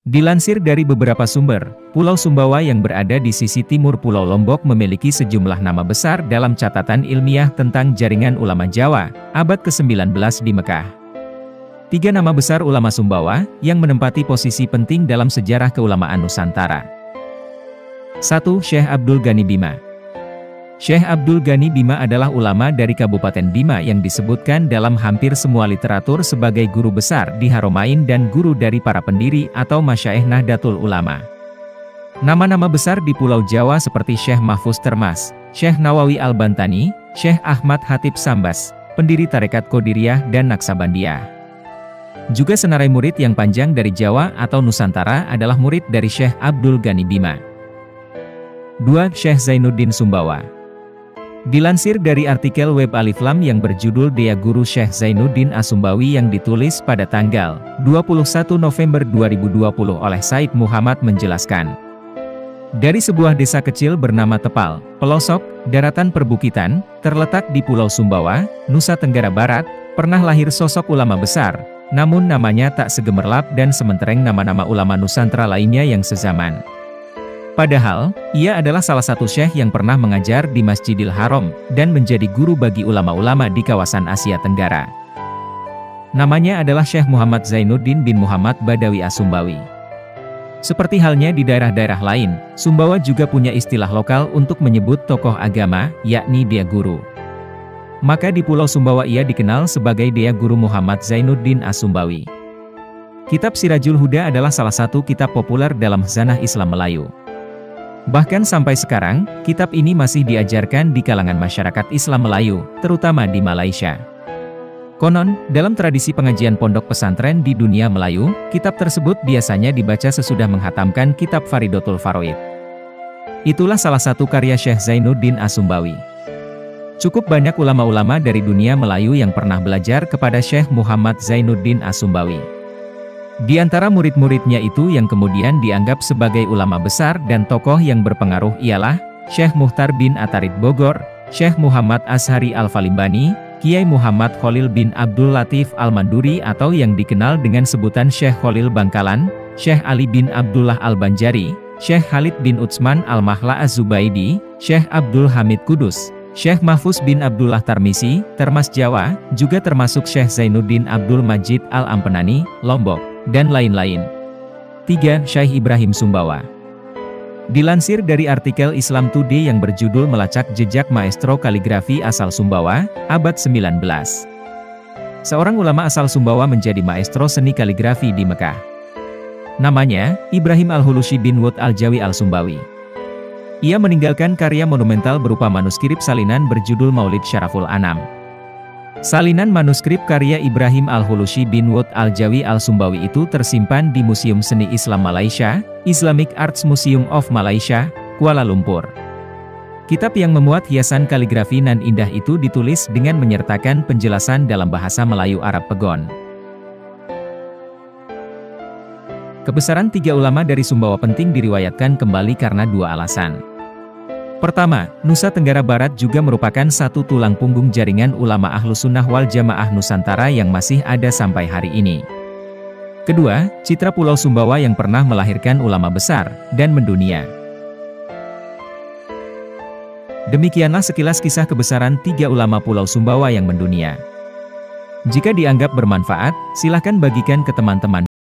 Dilansir dari beberapa sumber, Pulau Sumbawa yang berada di sisi timur Pulau Lombok memiliki sejumlah nama besar dalam catatan ilmiah tentang jaringan ulama Jawa, abad ke-19 di Mekah. 3 nama besar ulama Sumbawa, yang menempati posisi penting dalam sejarah keulamaan Nusantara. 1. Syekh Abdul Ghani Bima. Syekh Abdul Ghani Bima adalah ulama dari Kabupaten Bima yang disebutkan dalam hampir semua literatur sebagai guru besar di Haromain dan guru dari para pendiri atau Masyaikh Nahdlatul Ulama. Nama-nama besar di Pulau Jawa seperti Syekh Mahfuz Termas, Syekh Nawawi Al-Bantani, Syekh Ahmad Hatib Sambas, pendiri Tarekat Qadiriyah dan Naksabandiyah. Juga senarai murid yang panjang dari Jawa atau Nusantara adalah murid dari Syekh Abdul Ghani Bima. 2. Syekh Zainuddin Sumbawa. Dilansir dari artikel web Alif Lam yang berjudul Dea Guru Syekh Zainuddin Asumbawi yang ditulis pada tanggal 21 November 2020 oleh Said Muhammad menjelaskan, dari sebuah desa kecil bernama Tepal, pelosok, daratan perbukitan, terletak di Pulau Sumbawa, Nusa Tenggara Barat, pernah lahir sosok ulama besar, namun namanya tak segemerlap dan sementereng nama-nama ulama Nusantara lainnya yang sezaman. Padahal, ia adalah salah satu syekh yang pernah mengajar di Masjidil Haram, dan menjadi guru bagi ulama-ulama di kawasan Asia Tenggara. Namanya adalah Syekh Muhammad Zainuddin bin Muhammad Badawi Asumbawi. Seperti halnya di daerah-daerah lain, Sumbawa juga punya istilah lokal untuk menyebut tokoh agama, yakni Dea Guru. Maka di Pulau Sumbawa ia dikenal sebagai Dea Guru Muhammad Zainuddin Asumbawi. Kitab Sirajul Huda adalah salah satu kitab populer dalam khazanah Islam Melayu. Bahkan sampai sekarang, kitab ini masih diajarkan di kalangan masyarakat Islam Melayu, terutama di Malaysia. Konon, dalam tradisi pengajian pondok pesantren di dunia Melayu, kitab tersebut biasanya dibaca sesudah menghatamkan kitab Faridotul Faroid. Itulah salah satu karya Syekh Zainuddin Asumbawi. Cukup banyak ulama-ulama dari dunia Melayu yang pernah belajar kepada Syekh Muhammad Zainuddin Asumbawi. Di antara murid-muridnya itu yang kemudian dianggap sebagai ulama besar dan tokoh yang berpengaruh ialah Syekh Muhtar bin Atarid Bogor, Syekh Muhammad Ashari Al-Falimbani, Kiai Muhammad Khalil bin Abdul Latif Al-Manduri atau yang dikenal dengan sebutan Syekh Khalil Bangkalan, Syekh Ali bin Abdullah Al-Banjari, Syekh Khalid bin Utsman Al-Mahla Az-Zubaidi, Syekh Abdul Hamid Kudus, Syekh Mahfuz bin Abdullah Tarmisi, Termas Jawa, juga termasuk Syekh Zainuddin Abdul Majid Al-Ampenani, Lombok, dan lain-lain. 3. Syekh Ibrahim Sumbawa. Dilansir dari artikel Islam Today yang berjudul Melacak Jejak Maestro Kaligrafi Asal Sumbawa, abad 19. Seorang ulama asal Sumbawa menjadi maestro seni kaligrafi di Mekah. Namanya, Ibrahim Al-Hulusi bin Wud Al-Jawi Al-Sumbawi. Ia meninggalkan karya monumental berupa manuskrip salinan berjudul Maulid Syaraful Anam. Salinan manuskrip karya Ibrahim Al-Hulusi bin Wud Al-Jawi Al-Sumbawi itu tersimpan di Museum Seni Islam Malaysia, Islamic Arts Museum of Malaysia, Kuala Lumpur. Kitab yang memuat hiasan kaligrafi nan indah itu ditulis dengan menyertakan penjelasan dalam bahasa Melayu Arab Pegon. Kebesaran 3 ulama dari Sumbawa penting diriwayatkan kembali karena 2 alasan. Pertama, Nusa Tenggara Barat juga merupakan satu tulang punggung jaringan ulama Ahlus Sunnah wal Jamaah Nusantara yang masih ada sampai hari ini. Kedua, citra Pulau Sumbawa yang pernah melahirkan ulama besar dan mendunia. Demikianlah sekilas kisah kebesaran 3 ulama Pulau Sumbawa yang mendunia. Jika dianggap bermanfaat, silakan bagikan ke teman-teman.